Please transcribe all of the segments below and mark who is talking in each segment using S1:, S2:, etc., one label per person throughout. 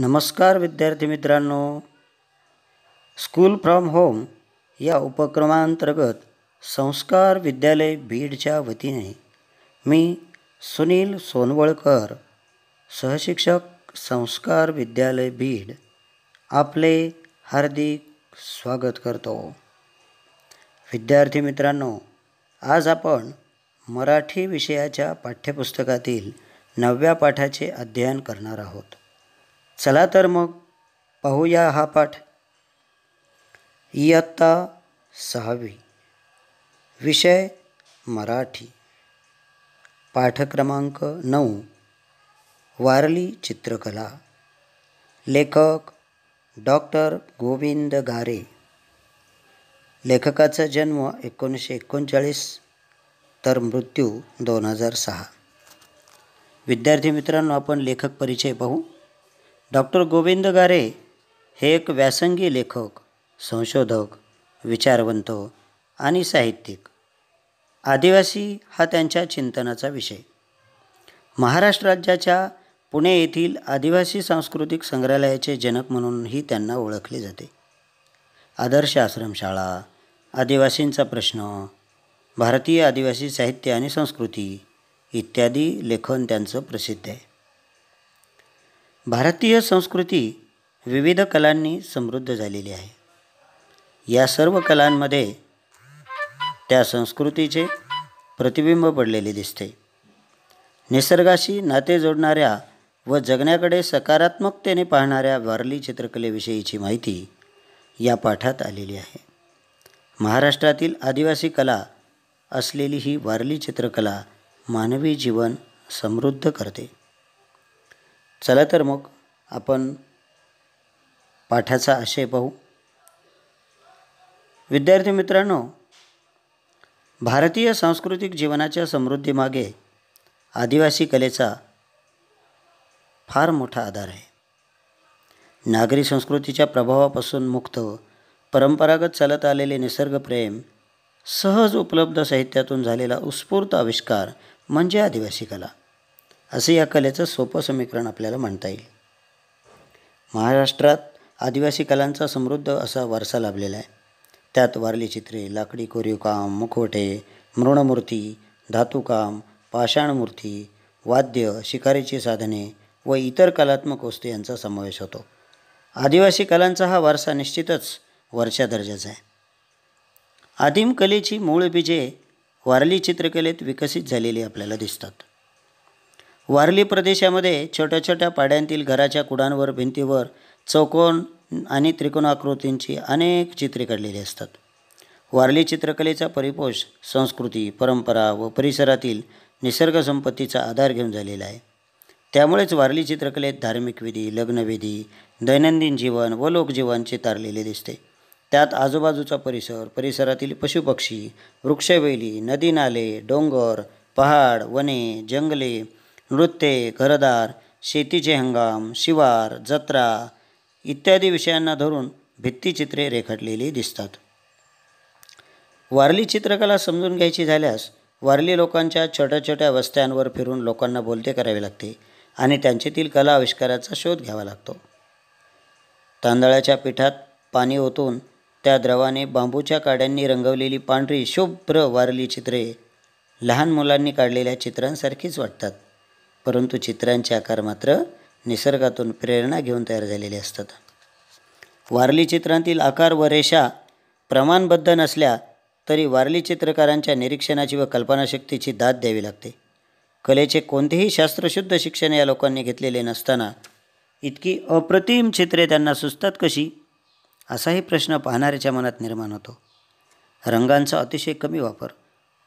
S1: नमस्कार विद्यार्थी मित्रांनो, स्कूल फ्रॉम होम या उपक्रमांतर्गत संस्कार विद्यालय बीडच्या वतीने मी सुनील सोनवळकर, सहशिक्षक संस्कार विद्यालय बीड, आपले हार्दिक स्वागत करतो. विद्यार्थी मित्रांनो, आज आपण मराठी विषयाच्या पाठ्यपुस्तकातील 9व्या पाठाचे अध्ययन करणार आहोत. चला तर मग पाहूया हा पाठ. इयत्ता 6वी, विषय मराठी, पाठ क्रमांक 9, वारली चित्रकला. लेखक डॉक्टर गोविंद गारे. लेखकाचा जन्म 1939 तर मृत्यू 2006. विद्यार्थी मित्रांनो, आपण लेखक परिचय पाहू. डॉक्टर गोविंद गारे हे एक व्यासंगी लेखक, संशोधक, विचारवंत आणि साहित्यिक. आदिवासी हा त्यांच्या चिंतनाचा विषय. महाराष्ट्र राज्याच्या पुणे येथील आदिवासी सांस्कृतिक संग्रहालयाचे जनक म्हणूनही त्यांना ओळखले जाते. आदर्श आश्रमशाळा, आदिवासींचा प्रश्न, भारतीय आदिवासी साहित्य आणि संस्कृती इत्यादी लेखन त्यांचं प्रसिद्ध आहे. भारतीय संस्कृती विविध कलांनी समृद्ध झालेली आहे. या सर्व कलांमध्ये त्या संस्कृतीचे प्रतिबिंब पडलेले दिसते. निसर्गाशी नाते जोडणाऱ्या व जगण्याकडे सकारात्मकतेने पाहणाऱ्या वारली चित्रकलेविषयीची माहिती या पाठात आलेली आहे. महाराष्ट्रातील आदिवासी कला असलेली ही वारली चित्रकला मानवी जीवन समृद्ध करते. चला तर मग आपण पाठाचा आशय पाहू. विद्यार्थी मित्रांनो, भारतीय सांस्कृतिक जीवनाच्या समृद्धीमागे आदिवासी कलेचा फार मोठा आधार आहे. नागरी संस्कृतीच्या प्रभावापासून मुक्त, परंपरागत चालत आलेले निसर्गप्रेम, सहज उपलब्ध साहित्यातून झालेला उत्स्फूर्त आविष्कार म्हणजे आदिवासी कला, असे या कलेचं सोपं समीकरण आपल्याला म्हणता येईल. महाराष्ट्रात आदिवासी कलांचा समृद्ध असा वारसा लाभलेला आहे. त्यात वारली चित्रे, लाकडी कोरीवकाम, मुखवटे, मृणमूर्ती, धातुकाम, पाषाणमूर्ती, वाद्य, शिकारीची साधने व इतर कलात्मक वस्तू यांचा समावेश होतो. आदिवासी कलांचा हा वारसा निश्चितच वरच्या दर्जाचा आहे. आदिम कलेची मूळ बीजे वारली चित्रकलेत विकसित झालेली आपल्याला दिसतात. वारली प्रदेशामध्ये छोट्या छोट्या पाड्यांतील घराच्या कुडांवर, भिंतीवर चौकोन आणि त्रिकोणाकृतींची अनेक चित्रे काढलेली असतात. वारली चित्रकलेचा परिपोष संस्कृती, परंपरा व परिसरातील निसर्गसंपत्तीचा आधार घेऊन झालेला आहे. त्यामुळेच वारली चित्रकलेत धार्मिक विधी, लग्नविधी, दैनंदिन जीवन व लोकजीवन चितारलेले दिसते. त्यात आजूबाजूचा परिसर, परिसरातील पशुपक्षी, वृक्षवेली, नदी नाले, डोंगर, पहाड, वने, जंगले, नृत्ये, घरदार, शेतीचे हंगाम, शिवार, जत्रा इत्यादी विषयांना धरून भित्तिचित्रे रेखाटलेली दिसतात. वारली चित्रकला समजून घ्यायची झाल्यास वारली लोकांच्या छोट्या छोट्या वस्त्यांवर फिरून लोकांना बोलते करावे लागते आणि त्यांच्यातील कला आविष्काराचा शोध घ्यावा लागतो. तांदळाच्या पिठात पाणी ओतून त्या द्रवाने बांबूच्या काड्यांनी रंगवलेली पांढरी शुभ्र वारली चित्रे लहान मुलांनी काढलेल्या चित्रांसारखीच वाटतात, परंतु चित्रांचे आकार मात्र निसर्गातून प्रेरणा घेऊन तयार झालेले असतात. वारली चित्रांतील आकार व रेषा प्रमाणबद्ध नसल्या तरी वारली चित्रकारांच्या निरीक्षणाची व कल्पनाशक्तीची दाद द्यावी लागते. कलेचे कोणतेही शास्त्रशुद्ध शिक्षण या लोकांनी घेतलेले नसताना इतकी अप्रतिम चित्रे त्यांना सुचतात कशी, असाही प्रश्न पाहणाऱ्याच्या मनात निर्माण होतो. रंगांचा अतिशय कमी वापर,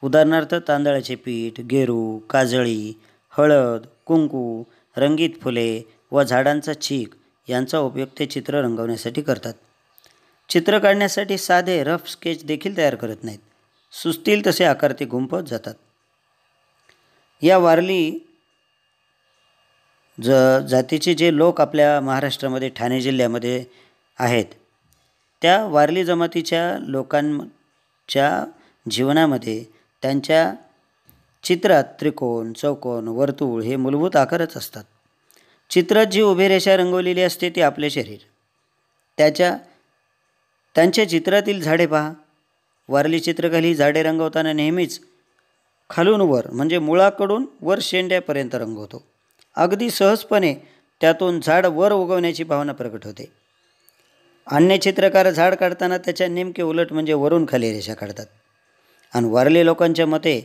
S1: उदाहरणार्थ तांदळाचे पीठ, गेरू, काजळी, हळद, कुंकू, रंगीत फुले व झाडांचा चीक यांचा उपयोग ते चित्र रंगवण्यासाठी करतात. चित्र काढण्यासाठी साधे रफ स्केच देखील तयार करत नाहीत. सुचतील तसे आकार ते गुंफत जातात. या वारली जातीचे जे लोक आपल्या महाराष्ट्रामध्ये ठाणे जिल्ह्यामध्ये आहेत, त्या वारली जमातीच्या लोकांच्या जीवनामध्ये त्यांच्या चित्रात त्रिकोण, चौकोन, वर्तुळ हे मूलभूत आकारच असतात. चित्रात जी उभी रेषा रंगवलेली असते ती आपले शरीर. त्यांच्या चित्रातील झाडे पहा. वारली चित्रकला ही झाडे रंगवताना नेहमीच खालून वर म्हणजे मुळाकडून वर शेंड्यापर्यंत रंगवतो. अगदी सहजपणे त्यातून झाड वर उगवण्याची भावना प्रकट होते. अन्य चित्रकार झाड काढताना त्याच्या नेमके उलट म्हणजे वरून खाली रेषा काढतात. आणि वारली लोकांच्या मते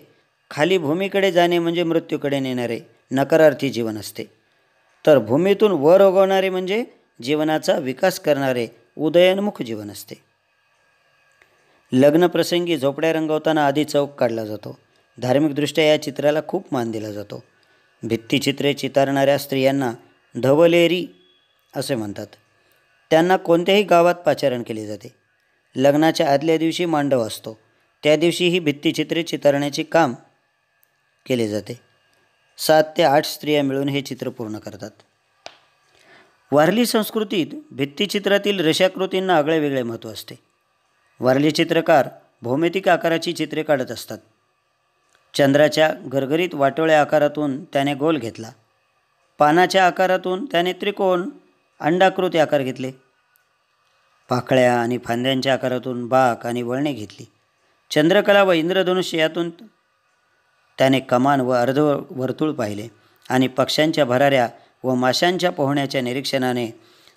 S1: खाली भूमीकडे जाणे म्हणजे मृत्यूकडे नेणारे नकारार्थी जीवन असते, तर भूमीतून वर उगवणारे म्हणजे जीवनाचा विकास करणारे उदयोन्मुख जीवन असते. लग्नप्रसंगी झोपड्या रंगवताना आधी चौक काढला जातो. धार्मिकदृष्ट्या या चित्राला खूप मान दिला जातो. भित्तिचित्रे चितारणाऱ्या स्त्रियांना धवलेरी असे म्हणतात. त्यांना कोणत्याही गावात पाचारण केले जाते. लग्नाच्या आदल्या दिवशी मांडव असतो, त्या दिवशी ही भित्तिचित्रे चितारण्याचे काम केले जाते. 7 ते 8 स्त्रिया मिळून हे चित्र पूर्ण करतात. वारली संस्कृतीत भित्तिचित्रातील रेषाकृतींना आगळेवेगळे महत्त्व असते. वारली चित्रकार भौमितिक आकाराची चित्रे काढत असतात. चंद्राच्या गरगरीत वाटोळ्या आकारातून त्याने गोल घेतला. पानाच्या आकारातून त्याने त्रिकोण अंडाकृती आकार घेतले. पाकळ्या आणि फांद्यांच्या आकारातून बाक आणि वळणे घेतली. चंद्रकला व इंद्रधनुष्य यातून त्याने कमान व अर्धवर्तुळ पाहिले आणि पक्ष्यांच्या भराऱ्या व माशांच्या पोहण्याच्या निरीक्षणाने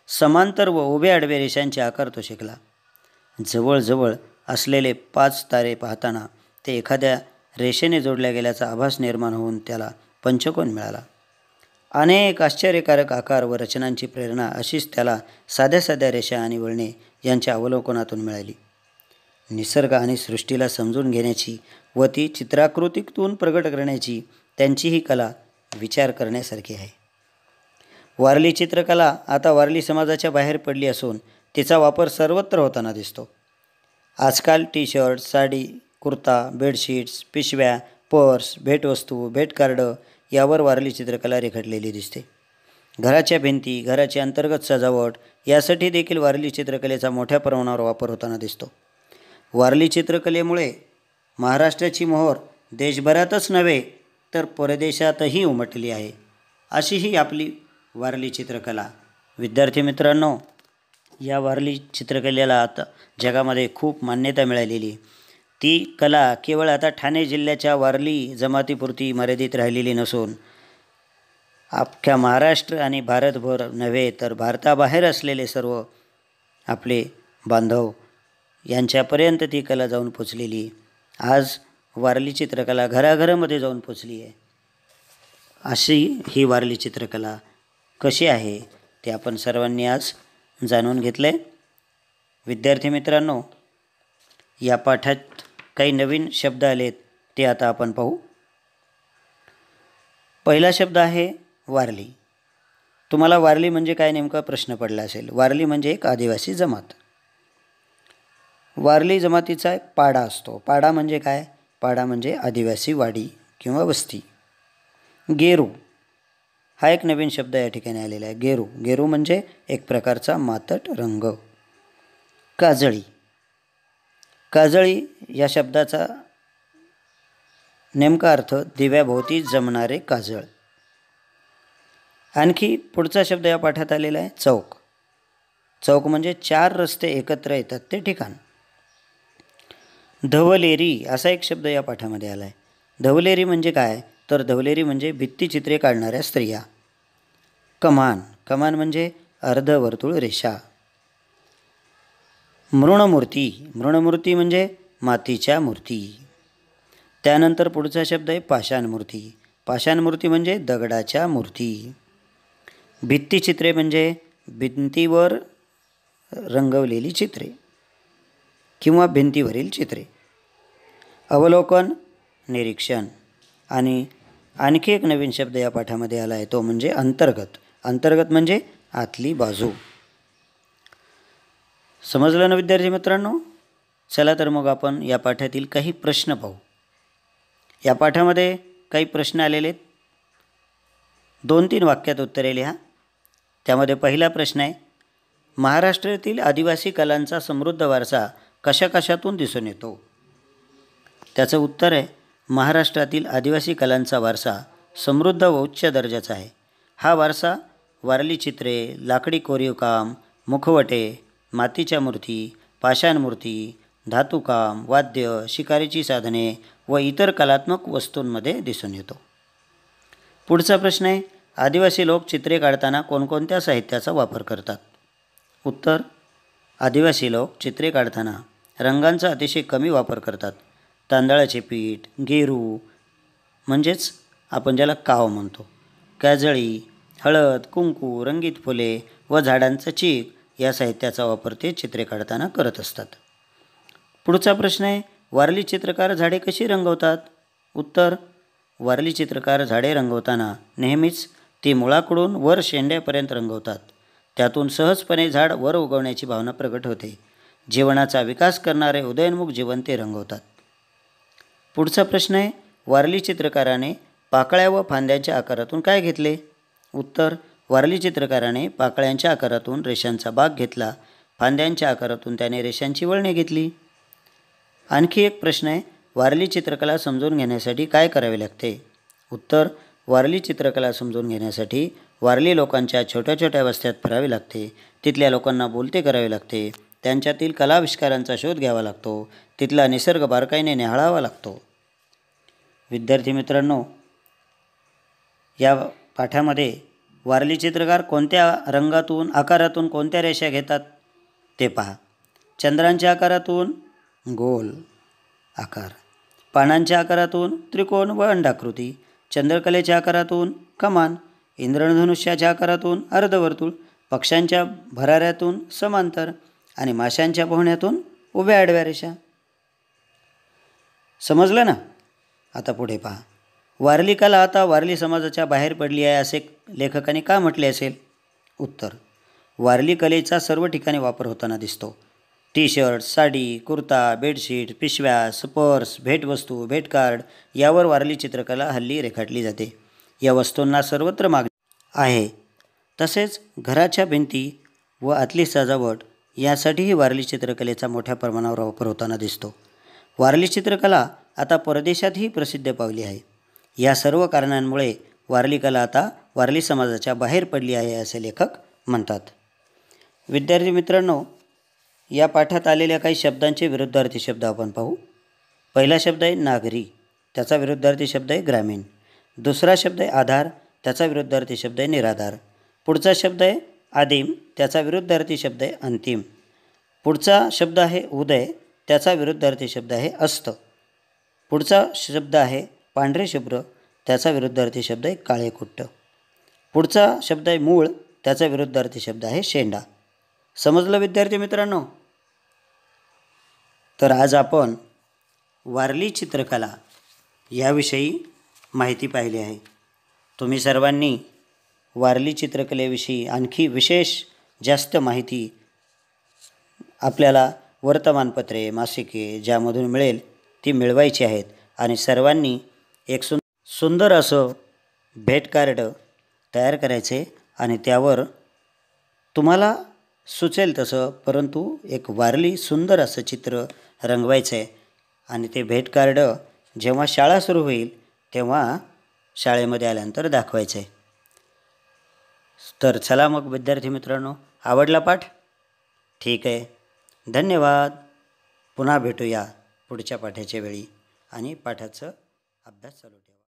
S1: समांतर व उभ्या आडव्या रेषांचे आकार तो शिकला. जवळजवळ असलेले 5 तारे पाहताना ते एखाद्या रेषेने जोडल्या गेल्याचा आभास निर्माण होऊन त्याला पंचकोन मिळाला. अनेक आश्चर्यकारक आकार व रचनांची प्रेरणा अशीच त्याला साध्या साध्या रेषा आणि वळणे यांच्या अवलोकनातून मिळाली. निसर्ग आणि सृष्टीला समजून घेण्याची व ती चित्राकृतीतून प्रगट करण्याची त्यांची ही कला विचार करण्यासारखी आहे. वारली चित्रकला आता वारली समाजाच्या बाहेर पडली असून तिचा वापर सर्वत्र होताना दिसतो. आजकाल टी-शर्ट, साडी, कुर्ता, बेडशीट्स, पिशव्या, पर्स, भेटवस्तू, भेटकार्ड यावर वारली चित्रकला रेखाटलेली दिसते. घराच्या भिंती, घराची अंतर्गत सजावट यासाठी देखील वारली चित्रकलेचा मोठ्या प्रमाणावर वापर होताना दिसतो. वारली चित्रकलेमुळे महाराष्ट्राची मोहोर देशभरातच नव्हे तर परदेशातही उमटली आहे. अशी ही आपली वारली चित्रकला. विद्यार्थी मित्रांनो, या वारली चित्रकलेला आता जगामध्ये खूप मान्यता मिळालेली. ती कला केवळ आता ठाणे जिल्ह्याच्या वारली जमातीपुरती मर्यादित राहिलेली नसून अख्ख्या महाराष्ट्र आणि भारतभर नव्हे तर भारताबाहेर असलेले सर्व आपले बांधव यांच्यापर्यंत ती कला जाऊन पोचलेली. आज वारली चित्रकला घराघरामध्ये जाऊन पोचली आहे. अशी ही वारली चित्रकला कशी आहे ते आपण सर्वांनी आज जाणून घेतले. विद्यार्थी मित्रांनो, या पाठात काही नवीन शब्द आलेत ते आता आपण पाहू. पहिला शब्द आहे वारली. तुम्हाला वारली म्हणजे काय नेमका प्रश्न पडला असेल. वारली म्हणजे एक आदिवासी जमात. वारली जमातीचा एक पाडा असतो. पाडा म्हणजे काय? पाडा म्हणजे आदिवासी वाडी किंवा वस्ती. गेरू हा एक नवीन शब्द या ठिकाणी आलेला आहे. गेरू. गेरू म्हणजे एक प्रकारचा मातट रंग. काजळी. काजळी या शब्दाचा नेमका अर्थ दिव्याभोवती जमणारे काजळ. आणखी पुढचा शब्द या पाठात आलेला आहे चौक. चौक म्हणजे 4 रस्ते एकत्र येतात ते ठिकाण. धवलेरी असा एक शब्द या पाठामध्ये आला आहे. धवलेरी म्हणजे काय? तर धवलेरी म्हणजे भित्तिचित्रे काढणाऱ्या स्त्रिया. कमान. कमान म्हणजे अर्धवर्तुळ रेषा. मृणमूर्ती. मृणमूर्ती म्हणजे मातीच्या मूर्ती. त्यानंतर पुढचा शब्द आहे पाषाणमूर्ती. पाषाणमूर्ती म्हणजे दगडाच्या मूर्ती. भित्तिचित्रे म्हणजे भिंतीवर रंगवलेली चित्रे किंवा भिंतीवरील चित्रे. अवलोकन, निरीक्षण. आणि आणखी एक नवीन शब्द या पाठामध्ये आला आहे तो म्हणजे अंतर्गत. अंतर्गत म्हणजे आतली बाजू. समजलं ना विद्यार्थी मित्रांनो? चला तर मग आपण या पाठातील काही प्रश्न पाहू. या पाठामध्ये काही प्रश्न आलेले आहेत. 2-3 वाक्यात उत्तरे लिहा. त्यामध्ये पहिला प्रश्न आहे, महाराष्ट्रातील आदिवासी कलांचा समृद्ध वारसा कशाकशातून दिसून येतो? त्याचं उत्तर आहे, महाराष्ट्रातील आदिवासी कलांचा वारसा समृद्ध व उच्च दर्जाचा आहे. हा वारसा वारली चित्रे, लाकडी कोरीवकाम, मुखवटे, मातीच्या मूर्ती, पाषाण मूर्ती, धातुकाम, वाद्य, शिकारीची साधने व इतर कलात्मक वस्तूंमध्ये दिसून येतो. पुढचा प्रश्न आहे, आदिवासी लोक चित्रे काढताना कोणकोणत्या साहित्याचा वापर करतात? उत्तर, आदिवासी लोक चित्रे काढताना रंगांचा अतिशय कमी वापर करतात. तांदळाचे पीठ, गेरू म्हणजेच आपण ज्याला काव म्हणतो, काजळी, हळद, कुंकू, रंगीत फुले व झाडांचं चीक या साहित्याचा वापर ते चित्रे काढताना करत असतात. पुढचा प्रश्न आहे, वारली चित्रकार झाडे कशी रंगवतात? उत्तर, वारली चित्रकार झाडे रंगवताना नेहमीच ती मुळाकडून वर शेंड्यापर्यंत रंगवतात. त्यातून सहजपणे झाड वर उगवण्याची भावना प्रगट होते. जीवनाचा विकास करणारे उदयोन्मुख जीवन ते रंगवतात. पुढचा प्रश्न आहे, वारली चित्रकाराने पाकळ्या व फांद्यांच्या आकारातून काय घेतले? उत्तर, वारली चित्रकाराने पाकळ्यांच्या आकारातून रेषांचा बाग घेतला. फांद्यांच्या आकारातून त्याने रेषांची वळणे घेतली. आणखी एक प्रश्न आहे, वारली चित्रकला समजून घेण्यासाठी काय करावे लागते? उत्तर, वारली चित्रकला समजून घेण्यासाठी वारली लोकांच्या छोट्या छोट्या वस्त्यात फिरावे लागते. तिथल्या लोकांना बोलते करावे लागते. त्यांच्यातील कलाविष्कारांचा शोध घ्यावा लागतो. तिथला निसर्ग बारकाईने निहाळावा लागतो. विद्यार्थी मित्रांनो, या पाठामध्ये वारली चित्रकार कोणत्या रंगातून आकारातून कोणत्या रेषा घेतात ते पहा. चंद्रांच्या आकारातून गोल आकार, पानांच्या आकारातून त्रिकोण व अंडाकृती, चंद्रकलेच्या आकारातून कमान, इंद्रधनुष्याच्या आकारातून अर्धवर्तुळ, पक्ष्यांच्या भराऱ्यातून समांतर आणि माशांच्या पोहण्यातून उभ्या आडव्या रेषा. समजलं ना? आता पुढे पहा. वारली कला आता वारली समाजाच्या बाहेर पडली आहे असे लेखकाने का म्हटले असेल? उत्तर, वारली कलेचा सर्व ठिकाणी वापर होताना दिसतो. T shirt, sari, kurta, bedsheet, पिशव्या, पर्स, भेटवस्तू, भेटकार्ड यावर वारली चित्रकला हल्ली रेखाटली जाते. या वस्तूंना सर्वत्र मागणी आहे. तसेच घराच्या भिंती व आतली सजावट यासाठीही वारली चित्रकलेचा मोठ्या प्रमाणावर वापर होताना दिसतो. वारली चित्रकला आता परदेशातही प्रसिद्ध पावली आहे. या सर्व कारणांमुळे वारली कला आता वारली समाजाच्या बाहेर पडली आहे असे लेखक म्हणतात. विद्यार्थी मित्रांनो, या पाठात आलेल्या काही शब्दांचे विरुद्धार्थी शब्द आपण पाहू. पहिला शब्द आहे नागरी, त्याचा विरुद्धार्थी शब्द आहे ग्रामीण. दुसरा शब्द आहे आधार, त्याचा विरुद्धार्थी शब्द आहे निराधार. पुढचा शब्द आहे आदिम, त्याचा विरुद्धार्थी शब्द आहे अंतिम. पुढचा शब्द आहे उदय, त्याचा विरुद्धार्थी शब्द आहे अस्त. पुढचा शब्द आहे पांढरे शुभ्र, त्याचा विरुद्धार्थी शब्द आहे काळे कुट्ट. पुढचा शब्द आहे मूळ, त्याचा विरुद्धार्थी शब्द आहे शेंडा. समजलं विद्यार्थी मित्रांनो? तर आज आपण वारली चित्रकला याविषयी माहिती पाहिली आहे. तुम्ही सर्वांनी वारली चित्रकलेविषयी आणखी विशेष जास्त माहिती आपल्याला वर्तमानपत्रे, मासिके ज्यामधून मिळेल ती मिळवायची आहेत आणि सर्वांनी एक सुंदर असं भेट कार्ड तयार करायचे आणि त्यावर तुम्हाला सुचेल तसं परंतु एक वारली सुंदर असं चित्र रंगवायचं आहे आणि ते भेट कार्ड जेव्हा शाळा सुरू होईल तेव्हा शाळेमध्ये आल्यानंतर दाखवायचं आहे. तर चला मग विद्यार्थी मित्रांनो, आवडला पाठ? ठीक आहे, धन्यवाद. पुन्हा भेटूया पुढच्या पाठाच्या वेळी आणि पाठाचं अभ्यास चालू ठेवा.